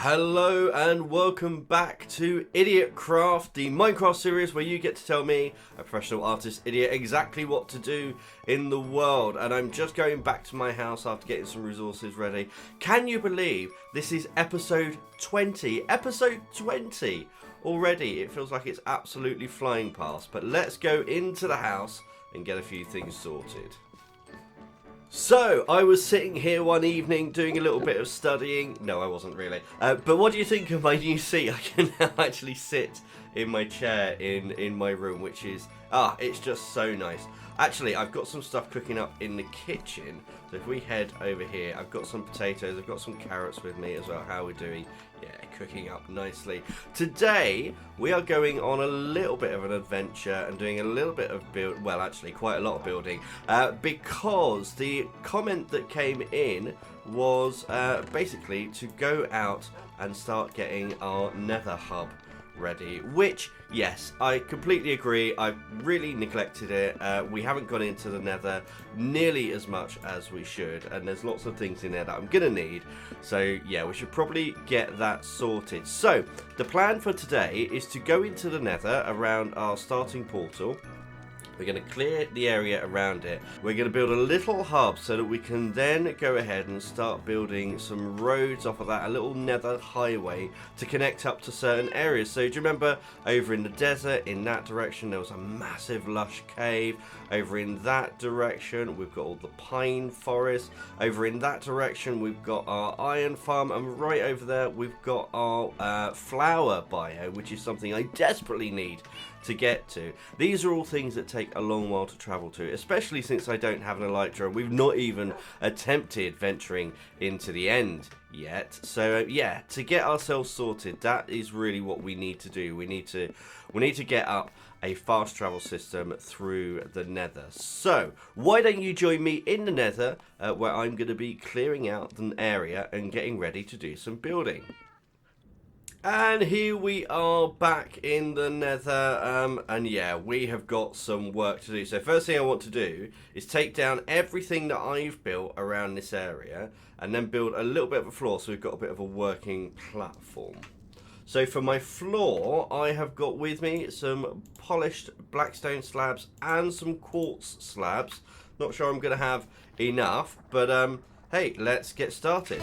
Hello and welcome back to IdiotCraft, the Minecraft series where you get to tell me, a professional artist idiot, exactly what to do in the world. And I'm just going back to my house after getting some resources ready. Can you believe this is episode 20? Episode 20 already. It feels like it's absolutely flying past. But let's go into the house and get a few things sorted. So, I was sitting here one evening doing a little bit of studying. No, I wasn't really. But what do you think of my new seat? I can now actually sit in my chair in my room, which is, it's just so nice. Actually, I've got some stuff cooking up in the kitchen. So if we head over here, I've got some potatoes, I've got some carrots with me as well. How we're doing? Yeah, cooking up nicely. Today, we are going on a little bit of an adventure and doing a little bit of build, well, actually quite a lot of building, because the comment that came in was basically to go out and start getting our Nether hub ready, which, yes, I completely agree. I've really neglected it. We haven't gone into the Nether nearly as much as we should, and there's lots of things in there that I'm gonna need. So yeah, we should probably get that sorted. So the plan for today is to go into the Nether around our starting portal. We're going to clear the area around it. We're going to build a little hub so that we can then go ahead and start building some roads off of that, a little Nether highway to connect up to certain areas. So do you remember over in the desert, in that direction, there was a massive lush cave. Over in that direction, we've got all the pine forest. Over in that direction, we've got our iron farm. And right over there, we've got our flower bio, which is something I desperately need to get to. These are all things that take a long while to travel to, especially since I don't have an elytra. We've not even attempted venturing into the end yet. So yeah, to get ourselves sorted, that is really what we need to do. We need to get up a fast travel system through the Nether. So why don't you join me in the Nether, where I'm going to be clearing out an area and getting ready to do some building. And here we are back in the Nether, and yeah, we have got some work to do. So first thing I want to do is take down everything that I've built around this area, and then build a little bit of a floor so we've got a bit of a working platform. So for my floor, I have got with me some polished blackstone slabs and some quartz slabs. Not sure I'm going to have enough, but hey, let's get started.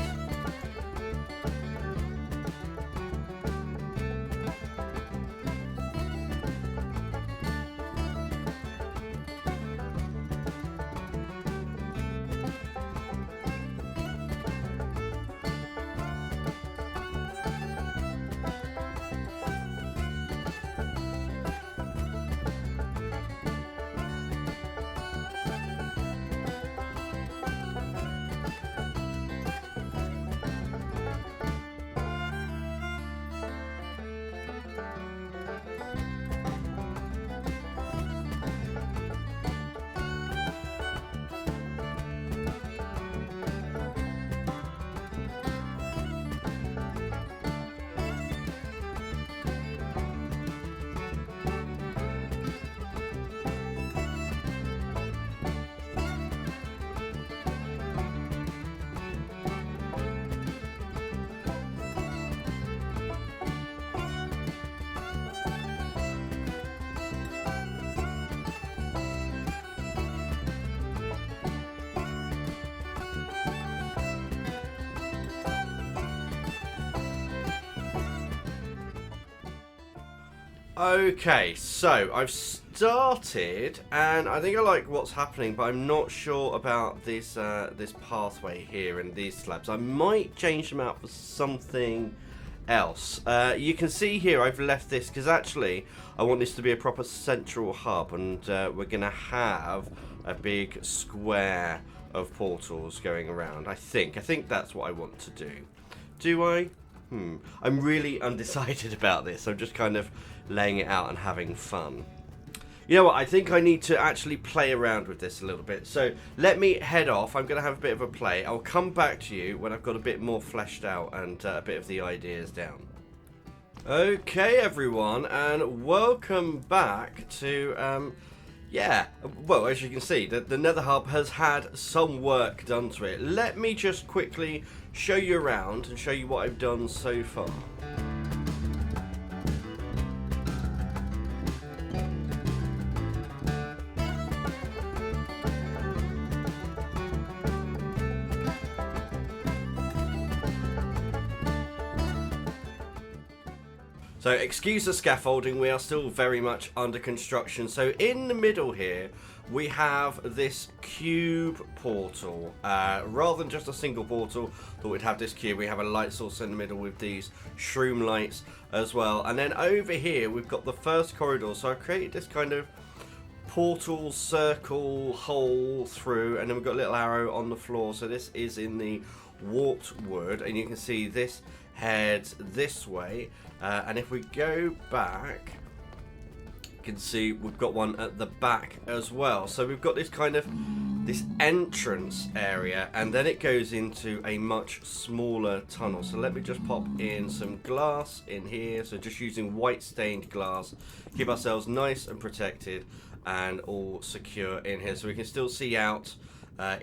Okay, so I've started, and I think I like what's happening, but I'm not sure about this this pathway here and these slabs. I might change them out for something else. You can see here I've left this because actually I want this to be a proper central hub, and we're going to have a big square of portals going around. I think that's what I want to do. Do I? I'm really undecided about this. I'm just kind of laying it out and having fun. You know what, I think I need to actually play around with this a little bit. So let me head off. I'm going to have a bit of a play. I'll come back to you when I've got a bit more fleshed out and a bit of the ideas down. Okay, everyone, and welcome back to Yeah, well, as you can see, the Nether Hub has had some work done to it. Let me just quickly show you around and show you what I've done so far. So excuse the scaffolding, we are still very much under construction. So in the middle here, we have this cube portal. Rather than just a single portal, thought we'd have this cube. We have a light source in the middle with these shroom lights as well. And then over here, we've got the first corridor. So I created this kind of portal circle hole through, and then we've got a little arrow on the floor. So this is in the warped wood, and you can see this heads this way. And if we go back, you can see we've got one at the back as well. So we've got this kind of this entrance area, and then it goes into a much smaller tunnel. So let me just pop in some glass in here. So just using white stained glass, keep ourselves nice and protected and all secure in here, so we can still see out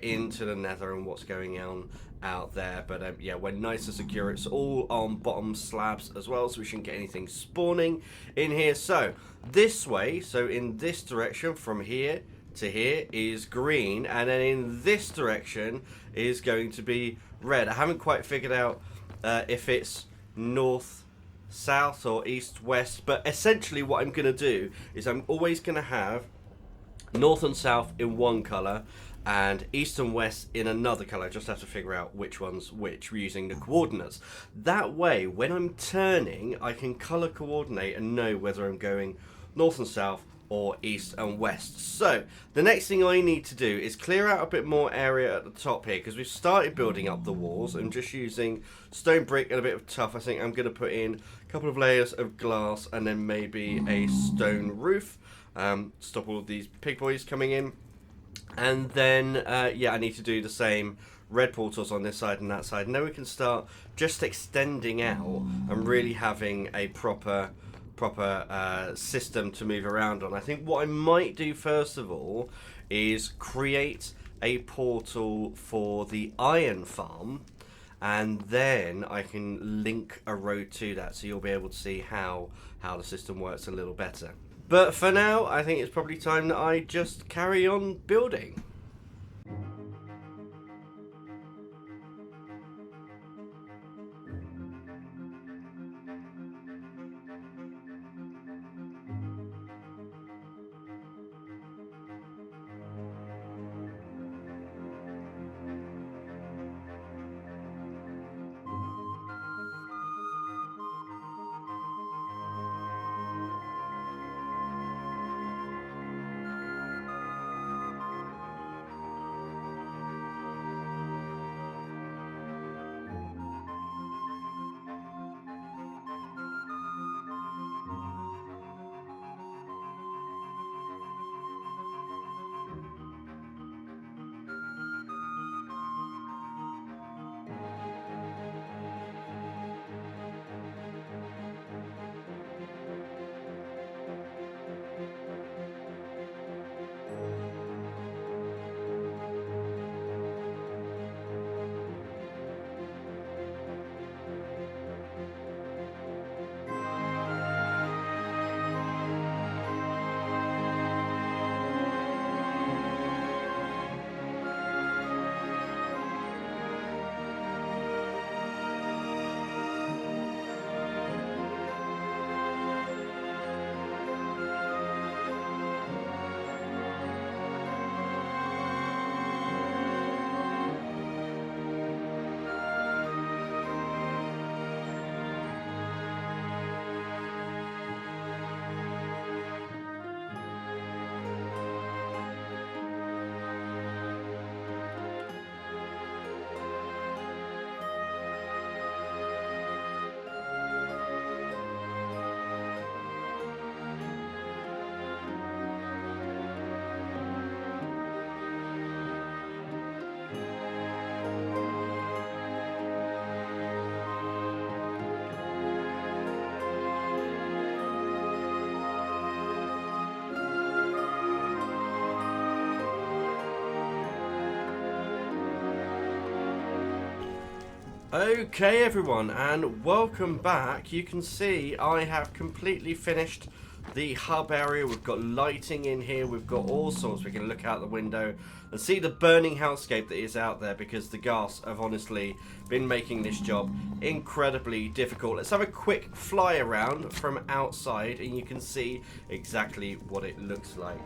into the nether and what's going on out there. But yeah, we're nice and secure. It's all on bottom slabs as well, so we shouldn't get anything spawning in here. So this way, so in this direction from here to here is green, and then in this direction is going to be red. I haven't quite figured out if it's north, south or east, west, but essentially what I'm going to do is I'm always going to have north and south in one color and east and west in another color. I just have to figure out which one's which using the coordinates. That way, when I'm turning, I can color coordinate and know whether I'm going north and south or east and west. So the next thing I need to do is clear out a bit more area at the top here, because we've started building up the walls. I'm just using stone brick and a bit of tuff. I think I'm going to put in a couple of layers of glass and then maybe a stone roof. Stop all of these pig boys coming in. And then, yeah, I need to do the same red portals on this side and that side. And then we can start just extending out and really having a proper system to move around on. I think what I might do first of all is create a portal for the iron farm, and then I can link a road to that, so you'll be able to see how the system works a little better. But for now, I think it's probably time that I just carry on building. Okay everyone, and welcome back. You can see I have completely finished the hub area. We've got lighting in here, we've got all sorts. We can look out the window and see the burning hellscape that is out there, because the ghast have honestly been making this job incredibly difficult. Let's have a quick fly around from outside and you can see exactly what it looks like.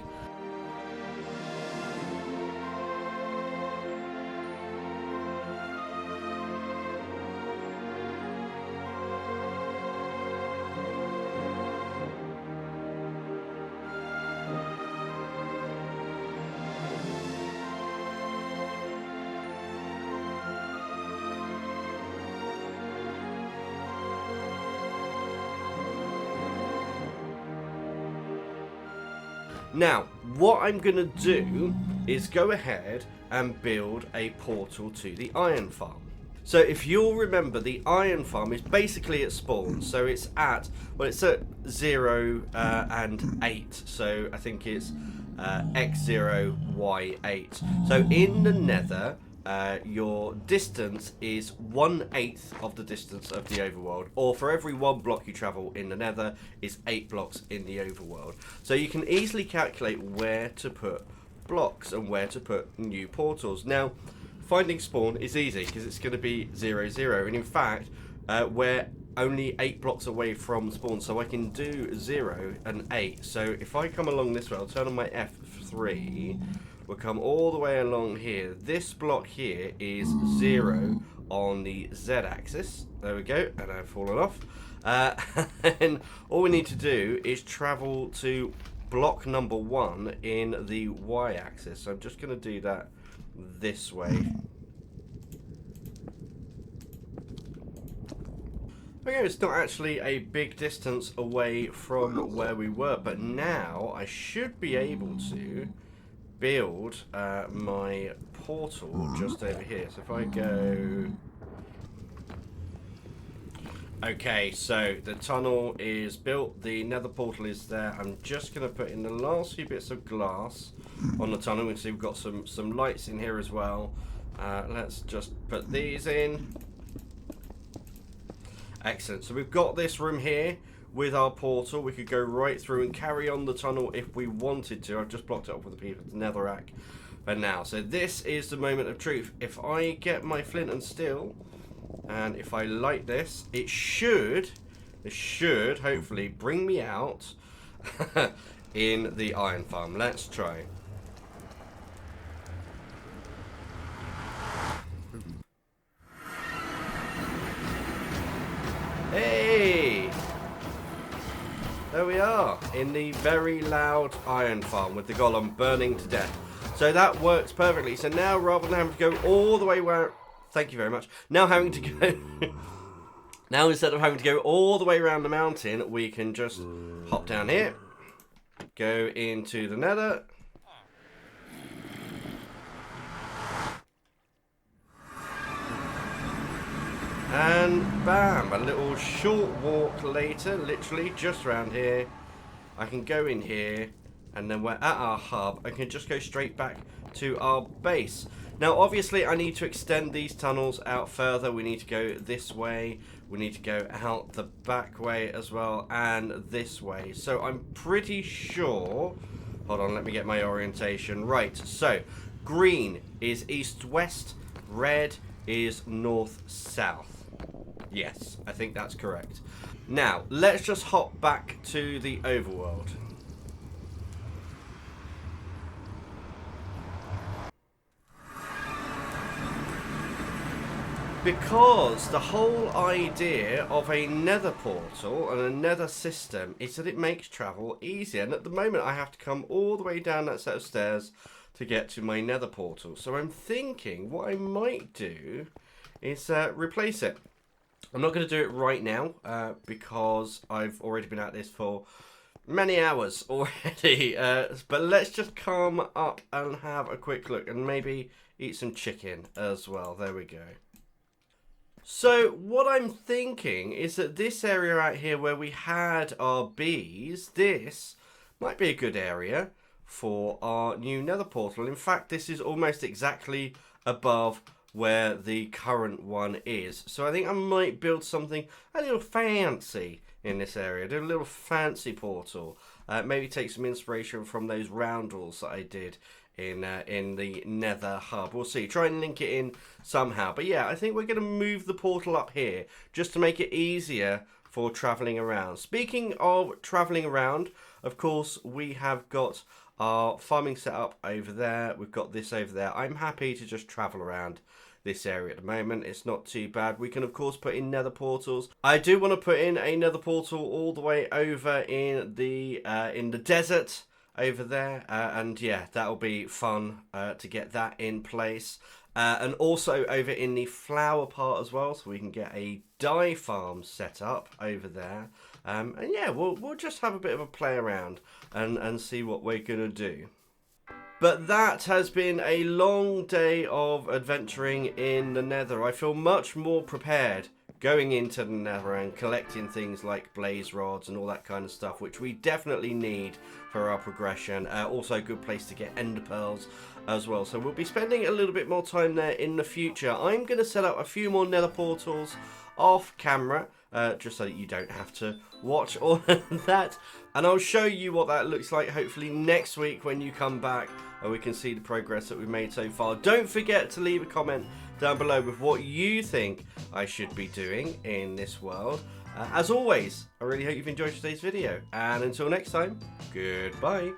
Now, what I'm going to do is go ahead and build a portal to the iron farm. So if you'll remember, the iron farm is basically at spawn. So it's at, well, it's at 0 and 8. So I think it's X0, Y8. So in the Nether, your distance is 1/8 of the distance of the overworld, or for every 1 block you travel in the Nether is 8 blocks in the overworld. So you can easily calculate where to put blocks and where to put new portals. Now, finding spawn is easy because it's going to be 0, 0, and in fact, we're only 8 blocks away from spawn, so I can do 0 and 8. So if I come along this way, I'll turn on my F3. We'll come all the way along here. This block here is 0 on the Z axis. There we go, and I've fallen off. And all we need to do is travel to block number 1 in the Y axis. So I'm just going to do that this way. Okay, it's not actually a big distance away from where we were, but now I should be able to build my portal just over here. So if I go... Okay, so the tunnel is built, the nether portal is there. I'm just going to put in the last few bits of glass on the tunnel. We can see we've got some lights in here as well. Let's just put these in. Excellent. So we've got this room here with our portal. We could go right through and carry on the tunnel if we wanted to. I've just blocked it up with a piece of netherrack for now. So this is the moment of truth. If I get my flint and steel, and if I light this, it should hopefully bring me out in the iron farm. Let's try. Hey! There we are, in the very loud iron farm with the golem burning to death. So that works perfectly. So now, rather than having to go all the way where... Thank you very much. Now having to go... Now instead of having to go all the way around the mountain, we can just hop down here, go into the nether. And bam, a little short walk later, literally just around here, I can go in here, and then we're at our hub. I can just go straight back to our base. Now obviously I need to extend these tunnels out further. We need to go this way, we need to go out the back way as well, and this way. So I'm pretty sure, hold on, let me get my orientation right. So green is east-west, red is north-south. Yes, I think that's correct. Now, let's just hop back to the overworld. Because the whole idea of a nether portal and a nether system is that it makes travel easier. And at the moment, I have to come all the way down that set of stairs to get to my nether portal. So I'm thinking what I might do is replace it. I'm not going to do it right now because I've already been at this for many hours already. But let's just come up and have a quick look and maybe eat some chicken as well. There we go. So what I'm thinking is that this area out here where we had our bees, this might be a good area for our new nether portal. In fact, this is almost exactly above where the current one is. So I think I might build something a little fancy in this area. Do a little fancy portal. Maybe take some inspiration from those roundels that I did in the Nether hub. We'll see. Try and link it in somehow. But yeah, I think we're going to move the portal up here just to make it easier for traveling around. Speaking of traveling around, of course, we have got our farming setup over there. We've got this over there. I'm happy to just travel around this area at the moment. It's not too bad. We can of course put in nether portals. I do want to put in a nether portal all the way over in the desert over there, and yeah, that'll be fun to get that in place. And also over in the flower part as well, so we can get a dye farm set up over there. And yeah, we'll just have a bit of a play around and see what we're gonna do. But that has been a long day of adventuring in the Nether. I feel much more prepared going into the Nether and collecting things like blaze rods and all that kind of stuff, which we definitely need for our progression. Also a good place to get ender pearls as well. So we'll be spending a little bit more time there in the future. I'm going to set up a few more Nether portals off camera, just so that you don't have to watch all of that. And I'll show you what that looks like hopefully next week when you come back and we can see the progress that we've made so far. Don't forget to leave a comment down below with what you think I should be doing in this world. As always, I really hope you've enjoyed today's video. And until next time, goodbye.